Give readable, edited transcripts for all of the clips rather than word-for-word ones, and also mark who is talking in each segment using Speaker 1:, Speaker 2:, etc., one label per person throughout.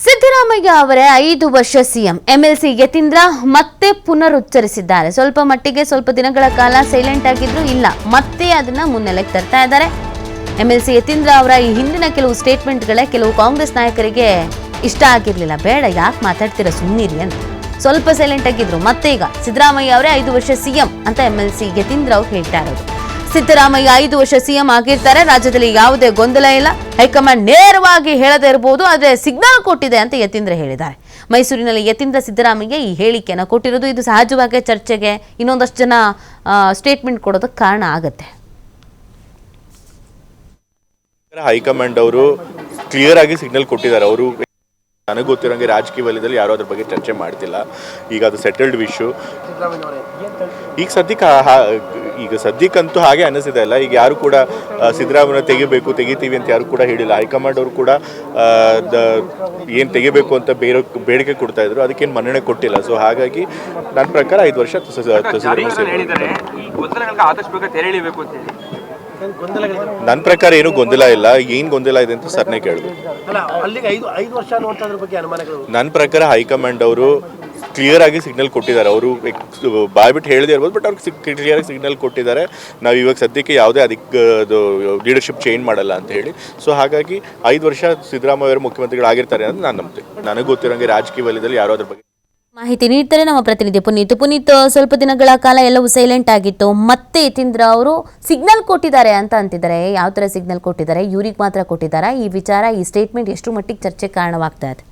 Speaker 1: ಸಿದ್ದರಾಮಯ್ಯ ಅವರೇ 5 ವರ್ಷ CM MLC Yathindra ಮತ್ತೆ ಪುನರುಚ್ಚರಿಸಿದ್ದಾರೆ. ಸ್ವಲ್ಪ ದಿನಗಳ ಕಾಲ ಸೈಲೆಂಟ್ ಆಗಿದ್ರು, ಇಲ್ಲ ಮತ್ತೆ ಅದನ್ನ ಮುನ್ನೆಲೆಗೆ ತರ್ತಾ ಇದ್ದಾರೆ. ಎಂಎಲ್ಸಿ ಯತೀಂದ್ರ ಅವರ ಈ ಹಿಂದಿನ ಕೆಲವು ಸ್ಟೇಟ್ಮೆಂಟ್ಗಳೇ ಕೆಲವು ಕಾಂಗ್ರೆಸ್ ನಾಯಕರಿಗೆ ಇಷ್ಟ ಆಗಿರಲಿಲ್ಲ. ಬೇಡ, ಯಾಕೆ ಮಾತಾಡ್ತೀರಾ, ಸುಮ್ಮನಿರಿ ಅಂತ ಸ್ವಲ್ಪ ಸೈಲೆಂಟ್ ಆಗಿದ್ರು. ಮತ್ತೆ ಈಗ ಸಿದ್ದರಾಮಯ್ಯ ಅವರೇ 5 ವರ್ಷ ಸಿಎಂ ಅಂತ ಎಂಎಲ್ಸಿ ಯತೀಂದ್ರ ಅವರು ಹೇಳ್ತಾ ಇರೋದು. ಸಿದ್ದರಾಮಯ್ಯ 5 ವರ್ಷ ಸಿಎಂ ಆಗಿರ್ತಾರೆ, ರಾಜ್ಯದಲ್ಲಿ ಯಾವುದೇ ಗೊಂದಲ ಇಲ್ಲ, ಹೈಕಮಾಂಡ್ ನೇರವಾಗಿ ಹೇಳದೇ ಇರಬಹುದು, ಆದರೆ ಸಿಗ್ನಲ್ ಕೊಟ್ಟಿದೆ ಅಂತ ಯತೀಂದ್ರ ಹೇಳಿದ್ದಾರೆ. ಮೈಸೂರಿನಲ್ಲಿ ಯತೀಂದ್ರ ಸಿದ್ದರಾಮಯ್ಯ ಈ ಹೇಳಿಕೆಯನ್ನು ಕೊಟ್ಟಿರೋದು ಇದು ಸಹಜವಾಗಿ ಚರ್ಚೆಗೆ ಇನ್ನೊಂದಷ್ಟು ಜನ ಸ್ಟೇಟ್ಮೆಂಟ್ ಕೊಡೋದಕ್ಕೆ ಕಾರಣ ಆಗುತ್ತೆ.
Speaker 2: ಹೈಕಮಾಂಡ್ ಅವರು ಕ್ಲಿಯರ್ ಆಗಿ ಸಿಗ್ನಲ್ ಕೊಟ್ಟಿದ್ದಾರೆ. ಅವರು ನನಗೆ ಗೊತ್ತಿರೋಂಗೆ ರಾಜಕೀಯ ವಲಯದಲ್ಲಿ ಯಾರು ಅದ್ರ ಬಗ್ಗೆ ಚರ್ಚೆ ಮಾಡ್ತಿಲ್ಲ. ಈಗ ಅದು ಸೆಟಲ್ಡ್ ವಿಷಯ. ಈಗ ಸದ್ಯಕ್ಕಂತೂ ಹಾಗೆ ಅನ್ನಿಸಿದೆ ಅಲ್ಲ. ಈಗ ಯಾರು ಕೂಡ ಸಿದ್ದರಾಮಯ್ಯ ತೆಗಿತೀವಿ ಅಂತ ಯಾರು ಕೂಡ ಹೇಳಿಲ್ಲ. ಹೈಕಮಾಂಡ್ ಅವರು ಕೂಡ ಏನು ತೆಗಿಬೇಕು ಅಂತ ಬೇಡಿಕೆ ಕೊಡ್ತಾ ಇದ್ರು, ಅದಕ್ಕೇನು ಮನ್ನಣೆ ಕೊಟ್ಟಿಲ್ಲ. ಸೊ ಹಾಗಾಗಿ ನನ್ನ ಪ್ರಕಾರ 5 ವರ್ಷ ನನ್ನ ಪ್ರಕಾರ ಏನು ಗೊಂದಲ ಇಲ್ಲ. ಏನು ಗೊಂದಲ ಇದೆ ಅಂತ ಸರ್ನೇ ಕೇಳಬೇಕು. ನನ್ನ ಪ್ರಕಾರ ಹೈಕಮಾಂಡ್ ಅವರು ಕ್ಲಿಯರ್ ಆಗಿ ಸಿಗ್ನಲ್ ಕೊಟ್ಟಿದ್ದಾರೆ. ಅವರು ಬಾಯ್ಬಿಟ್ಟು ಹೇಳದೇ ಇರ್ಬೋದು, ಬಟ್ ಅವ್ರಿಗೆ ಕ್ಲಿಯರ್ ಆಗಿ ಸಿಗ್ನಲ್ ಕೊಟ್ಟಿದ್ದಾರೆ. ನಾವು ಇವಾಗ ಸದ್ಯಕ್ಕೆ ಯಾವುದೇ ಅದಕ್ಕೆ ಲೀಡರ್ಶಿಪ್ ಚೇಂಜ್ ಮಾಡಲ್ಲ ಅಂತ ಹೇಳಿ. ಸೊ ಹಾಗಾಗಿ 5 ವರ್ಷ ಸಿದ್ದರಾಮಯ್ಯ ಅವರು ಮುಖ್ಯಮಂತ್ರಿಗಳಾಗಿರ್ತಾರೆ ಅಂತ ನಾನು ನಂಬ್ತೀನಿ. ನನಗೆ ಗೊತ್ತಿರೋಂಗೆ ರಾಜಕೀಯ ವಲಯದಲ್ಲಿ ಯಾರೋ ಅದ್ರ ಬಗ್ಗೆ
Speaker 1: ಮಾಹಿತಿ ನೀಡ್ತಾರೆ ನಮ್ಮ ಪ್ರತಿನಿಧಿ ಪುನೀತ್. ಸ್ವಲ್ಪ ದಿನಗಳ ಕಾಲ ಎಲ್ಲವೂ ಸೈಲೆಂಟ್ ಆಗಿತ್ತು, ಮತ್ತೆ ಯತೀಂದ್ರ ಅವರು ಸಿಗ್ನಲ್ ಕೊಟ್ಟಿದ್ದಾರೆ ಅಂತ ಅಂತಿದ್ದಾರೆ. ಯಾವ ಥರ ಸಿಗ್ನಲ್ ಕೊಟ್ಟಿದ್ದಾರೆ, ಇವ್ರಿಗೆ ಮಾತ್ರ ಕೊಟ್ಟಿದ್ದಾರೆ? ಈ ವಿಚಾರ, ಈ ಸ್ಟೇಟ್ಮೆಂಟ್ ಎಷ್ಟು ಮಟ್ಟಿಗೆ ಚರ್ಚೆ ಕಾರಣವಾಗ್ತಾ ಇದೆ?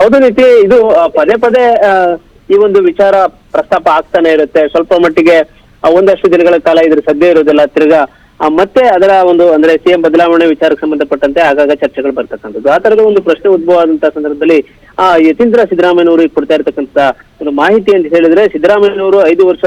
Speaker 3: ಹೌದು ನೀತಿ, ಇದು ಪದೇ ಈ ಒಂದು ವಿಚಾರ ಪ್ರಸ್ತಾಪ ಆಗ್ತಾನೆ ಇರುತ್ತೆ. ಸ್ವಲ್ಪ ಮಟ್ಟಿಗೆ ಒಂದಷ್ಟು ದಿನಗಳ ಕಾಲ ಇದ್ರ ಸದ್ಯ ಇರೋದಿಲ್ಲ. ತಿರ್ಗಾ ಮತ್ತೆ ಅದರ ಅಂದ್ರೆ ಸಿಎಂ ಬದಲಾವಣೆ ವಿಚಾರಕ್ಕೆ ಸಂಬಂಧಪಟ್ಟಂತೆ ಆಗಾಗ ಚರ್ಚೆಗಳು ಬರ್ತಕ್ಕಂಥದ್ದು. ಆ ತರದ ಒಂದು ಪ್ರಶ್ನೆ ಉದ್ಭವ ಆದಂತಹ ಸಂದರ್ಭದಲ್ಲಿ ಯತೀಂದ್ರ ಸಿದ್ದರಾಮಯ್ಯನವರು ಕೊಡ್ತಾ ಇರತಕ್ಕಂತ ಒಂದು ಮಾಹಿತಿ ಅಂತ ಹೇಳಿದ್ರೆ, ಸಿದ್ದರಾಮಯ್ಯನವರು 5 ವರ್ಷ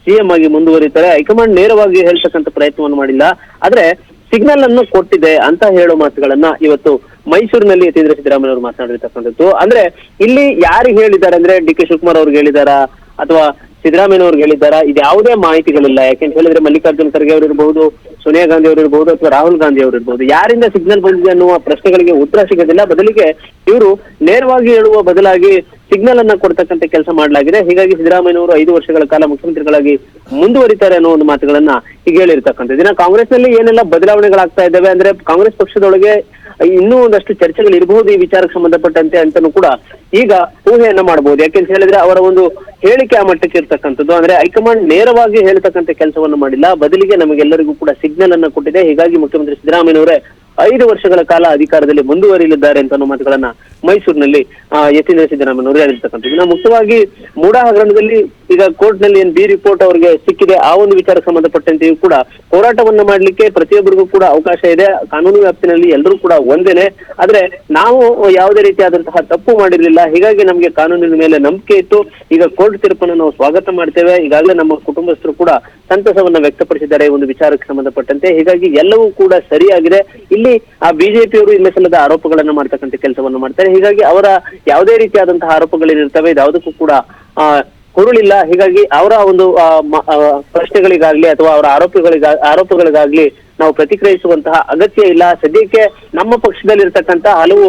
Speaker 3: ಸಿಎಂ ಆಗಿ ಮುಂದುವರಿತಾರೆ. ಹೈಕಮಾಂಡ್ ನೇರವಾಗಿ ಹೇಳ್ತಕ್ಕಂಥ ಪ್ರಯತ್ನವನ್ನು ಮಾಡಿಲ್ಲ, ಆದ್ರೆ ಸಿಗ್ನಲ್ ಅನ್ನು ಕೊಟ್ಟಿದೆ ಅಂತ ಹೇಳೋ ಮಾತುಗಳನ್ನ ಇವತ್ತು ಮೈಸೂರಿನಲ್ಲಿ ಯತೀಂದ್ರ ಸಿದ್ದರಾಮಯ್ಯ ಅವರು ಮಾತನಾಡಿರ್ತಕ್ಕಂಥದ್ದು. ಅಂದ್ರೆ ಇಲ್ಲಿ ಯಾರಿಗೆ ಹೇಳಿದ್ದಾರೆ ಅಂದ್ರೆ, ಡಿ.ಕೆ. ಶಿವಕುಮಾರ್ ಅವ್ರಿಗೆ ಹೇಳಿದಾರಾ ಅಥವಾ ಸಿದ್ದರಾಮಯ್ಯನವ್ರಿಗೆ ಹೇಳಿದ್ದಾರಾ? ಇದು ಯಾವುದೇ ಮಾಹಿತಿಗಳಿಲ್ಲ. ಯಾಕೆಂತ ಹೇಳಿದ್ರೆ ಮಲ್ಲಿಕಾರ್ಜುನ್ ಖರ್ಗೆ ಅವರು ಇರಬಹುದು, ಸೋನಿಯಾ ಗಾಂಧಿ ಅವರು ಇರಬಹುದು, ಅಥವಾ ರಾಹುಲ್ ಗಾಂಧಿ ಅವರು ಇರಬಹುದು. ಯಾರಿಂದ ಸಿಗ್ನಲ್ ಬಂದಿದೆ ಅನ್ನುವ ಪ್ರಶ್ನೆಗಳಿಗೆ ಉತ್ತರ ಸಿಗೋದಿಲ್ಲ. ಬದಲಿಗೆ ಇವರು ನೇರವಾಗಿ ಹೇಳುವ ಬದಲಾಗಿ ಸಿಗ್ನಲ್ ಅನ್ನ ಕೊಡ್ತಕ್ಕಂಥ ಕೆಲಸ ಮಾಡಲಾಗಿದೆ. ಹೀಗಾಗಿ ಸಿದ್ದರಾಮಯ್ಯನವರು 5 ವರ್ಷಗಳ ಕಾಲ ಮುಖ್ಯಮಂತ್ರಿಗಳಾಗಿ ಮುಂದುವರಿತಾರೆ ಅನ್ನೋ ಒಂದು ಮಾತುಗಳನ್ನ ಈಗ ಹೇಳಿರ್ತಕ್ಕಂಥದ್ದು. ಇನ್ನ ಕಾಂಗ್ರೆಸ್ ನಲ್ಲಿ ಏನೆಲ್ಲ ಬದಲಾವಣೆಗಳಾಗ್ತಾ ಇದ್ದಾವೆ ಅಂದ್ರೆ, ಕಾಂಗ್ರೆಸ್ ಪಕ್ಷದೊಳಗೆ ಇನ್ನೂ ಒಂದಷ್ಟು ಚರ್ಚೆಗಳು ಇರಬಹುದು ಈ ವಿಚಾರಕ್ಕೆ ಸಂಬಂಧಪಟ್ಟಂತೆ ಅಂತಾನೂ ಕೂಡ ಈಗ ಊಹೆಯನ್ನ ಮಾಡಬಹುದು. ಯಾಕೆಂತ ಹೇಳಿದ್ರೆ ಅವರ ಒಂದು ಹೇಳಿಕೆ ಆ ಮಟ್ಟಕ್ಕೆ ಇರ್ತಕ್ಕಂಥದ್ದು. ಅಂದ್ರೆ ಹೈಕಮಾಂಡ್ ನೇರವಾಗಿ ಹೇಳ್ತಕ್ಕಂಥ ಕೆಲಸವನ್ನು ಮಾಡಿಲ್ಲ, ಬದಲಿಗೆ ನಮಗೆಲ್ಲರಿಗೂ ಕೂಡ ಸಿಗ್ನಲ್ ಅನ್ನ ಕೊಟ್ಟಿದೆ. ಹೀಗಾಗಿ ಮುಖ್ಯಮಂತ್ರಿ ಸಿದ್ದರಾಮಯ್ಯನವರೇ 5 ವರ್ಷಗಳ ಕಾಲ ಅಧಿಕಾರದಲ್ಲಿ ಮುಂದುವರಿಯಲಿದ್ದಾರೆ ಅಂತ ಅನ್ನೋ ಮಾತುಗಳನ್ನ ಮೈಸೂರಿನಲ್ಲಿ ಯತೀಂದ್ರ ಸಿದ್ದರಾಮಯ್ಯನವರು ಹೇಳಿರ್ತಕ್ಕಂಥದ್ದು. ಇನ್ನು ಮುಖ್ಯವಾಗಿ ಮೂಡಾ ಹಗರಣದಲ್ಲಿ ಈಗ ಕೋರ್ಟ್ ನಲ್ಲಿ ಏನ್ ಬಿ ರಿಪೋರ್ಟ್ ಅವರಿಗೆ ಸಿಕ್ಕಿದೆ, ಆ ಒಂದು ವಿಚಾರಕ್ಕೆ ಸಂಬಂಧಪಟ್ಟಂತೆಯೂ ಕೂಡ ಹೋರಾಟವನ್ನ ಮಾಡ್ಲಿಕ್ಕೆ ಪ್ರತಿಯೊಬ್ಬರಿಗೂ ಕೂಡ ಅವಕಾಶ ಇದೆ. ಕಾನೂನು ವ್ಯಾಪ್ತಿನಲ್ಲಿ ಎಲ್ಲರೂ ಕೂಡ ಒಂದೇನೆ. ಆದ್ರೆ ನಾವು ಯಾವುದೇ ರೀತಿಯಾದಂತಹ ತಪ್ಪು ಮಾಡಿರ್ಲಿಲ್ಲ, ಹೀಗಾಗಿ ನಮ್ಗೆ ಕಾನೂನಿನ ಮೇಲೆ ನಂಬಿಕೆ ಇತ್ತು. ಈಗ ಕೋರ್ಟ್ ತೀರ್ಪನ್ನು ನಾವು ಸ್ವಾಗತ ಮಾಡ್ತೇವೆ. ಈಗಾಗಲೇ ನಮ್ಮ ಕುಟುಂಬಸ್ಥರು ಕೂಡ ಸಂತಸವನ್ನ ವ್ಯಕ್ತಪಡಿಸಿದ್ದಾರೆ ಈ ಒಂದು ವಿಚಾರಕ್ಕೆ ಸಂಬಂಧಪಟ್ಟಂತೆ. ಹೀಗಾಗಿ ಎಲ್ಲವೂ ಕೂಡ ಸರಿಯಾಗಿದೆ. ಇಲ್ಲಿ ಆ ಬಿಜೆಪಿಯವರು ಇಲ್ಲ ಸಲ್ಲದ ಆರೋಪಗಳನ್ನ ಮಾಡ್ತಕ್ಕಂಥ ಕೆಲಸವನ್ನು ಮಾಡ್ತಾರೆ. ಹೀಗಾಗಿ ಅವರ ಯಾವುದೇ ರೀತಿಯಾದಂತಹ ಆರೋಪಗಳೇನಿರ್ತವೆ ಇದ್ಯಾವುದಕ್ಕೂ ಕೂಡ ಹುರುಳಿಲ್ಲ. ಹೀಗಾಗಿ ಅವರ ಒಂದು ಪ್ರಶ್ನೆಗಳಿಗಾಗ್ಲಿ ಅಥವಾ ಅವರ ಆರೋಪಗಳಿಗಾಗ್ಲಿ ನಾವು ಪ್ರತಿಕ್ರಿಯಿಸುವಂತಹ ಅಗತ್ಯ ಇಲ್ಲ. ಸದ್ಯಕ್ಕೆ ನಮ್ಮ ಪಕ್ಷದಲ್ಲಿರ್ತಕ್ಕಂಥ ಹಲವು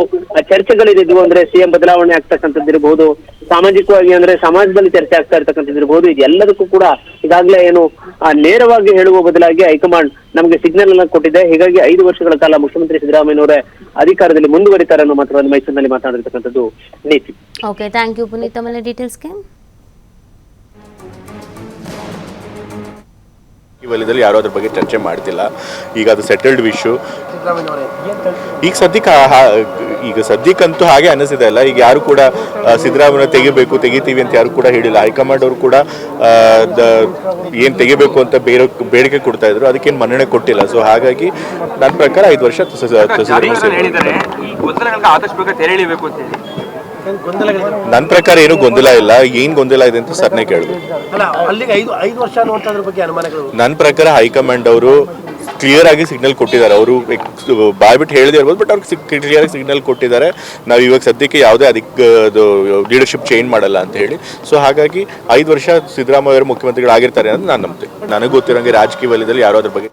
Speaker 3: ಚರ್ಚೆಗಳಿದ್ದು, ಅಂದ್ರೆ ಸಿಎಂ ಬದಲಾವಣೆ ಆಗ್ತಕ್ಕಂಥದ್ದಿರಬಹುದು, ಸಾಮಾಜಿಕವಾಗಿ ಅಂದ್ರೆ ಸಮಾಜದಲ್ಲಿ ಚರ್ಚೆ ಆಗ್ತಾ ಇರ್ತಕ್ಕಂಥದ್ದಿರಬಹುದು, ಇದೆಲ್ಲದಕ್ಕೂ ಕೂಡ ಈಗಾಗಲೇ ಏನು ನೇರವಾಗಿ ಹೇಳುವ ಬದಲಾಗಿ ಹೈಕಮಾಂಡ್ ನಮಗೆ ಸಿಗ್ನಲ್ ಅನ್ನ ಕೊಟ್ಟಿದೆ. ಹೀಗಾಗಿ 5 ವರ್ಷಗಳ ಕಾಲ ಮುಖ್ಯಮಂತ್ರಿ ಸಿದ್ದರಾಮಯ್ಯನವರೇ ಅಧಿಕಾರದಲ್ಲಿ ಮುಂದುವರಿತಾರೆ ಅನ್ನೋ ಮಾತ್ರವನ್ನು ಮೈಸೂರಿನಲ್ಲಿ ಮಾತನಾಡಿರ್ತಕ್ಕಂಥದ್ದು ನೀತಿ.
Speaker 1: Okay, thank you Puneeth. ತಮ್ಮ ಡೀಟೇಲ್ಸ್ಗೆ
Speaker 2: ವಲಯದಲ್ಲಿ ಯಾರು ಅದ್ರ ಬಗ್ಗೆ ಚರ್ಚೆ ಮಾಡ್ತಿಲ್ಲ. ಈಗ ಅದು ಸೆಟಲ್ಡ್ ವಿಷಯ. ಈಗ ಸದ್ಯಕ್ಕಂತೂ ಹಾಗೆ ಅನ್ನಿಸಿದೆ ಅಲ್ಲ. ಈಗ ಯಾರು ಕೂಡ ಸಿದ್ದರಾಮಯ್ಯ ತೆಗಿತೀವಿ ಅಂತ ಯಾರು ಕೂಡ ಹೇಳಿಲ್ಲ. ಹೈಕಮಾಂಡ್ ಅವರು ಕೂಡ ಏನು ತೆಗಿಬೇಕು ಅಂತ ಬೇಡಿಕೆ ಕೊಡ್ತಾ ಇದ್ರು, ಅದಕ್ಕೇನು ಮನ್ನಣೆ ಕೊಟ್ಟಿಲ್ಲ. ಸೊ ಹಾಗಾಗಿ ನನ್ನ ಪ್ರಕಾರ 5 ವರ್ಷ ನನ್ನ ಪ್ರಕಾರ ಏನು ಗೊಂದಲ ಇಲ್ಲ. ಏನ್ ಗೊಂದಲ ಇದೆ ಅಂತ ಸರ್ನೇ ಕೇಳಬೇಕು. ನನ್ನ ಪ್ರಕಾರ ಹೈಕಮಾಂಡ್ ಅವರು ಕ್ಲಿಯರ್ ಆಗಿ ಸಿಗ್ನಲ್ ಕೊಟ್ಟಿದ್ದಾರೆ. ಅವರು ಬಾಯ್ಬಿಟ್ಟು ಹೇಳದೇ ಇರ್ಬೋದು, ಬಟ್ ಅವ್ರಿಗೆ ಕ್ಲಿಯರ್ ಆಗಿ ಸಿಗ್ನಲ್ ಕೊಟ್ಟಿದ್ದಾರೆ. ನಾವು ಇವಾಗ ಸದ್ಯಕ್ಕೆ ಯಾವುದೇ ಅದಕ್ಕೆ ಲೀಡರ್ಶಿಪ್ ಚೇಂಜ್ ಮಾಡಲ್ಲ ಅಂತ ಹೇಳಿ. ಸೊ ಹಾಗಾಗಿ 5 ವರ್ಷ ಸಿದ್ದರಾಮಯ್ಯ ಅವರು ಮುಖ್ಯಮಂತ್ರಿಗಳಾಗಿರ್ತಾರೆ ಅಂತ ನಾನು ನಂಬ್ತೀನಿ. ನನಗೆ ಗೊತ್ತಿರೋಂಗೆ ರಾಜಕೀಯ ವಲಯದಲ್ಲಿ ಯಾರೋ ಅದ್ರ ಬಗ್ಗೆ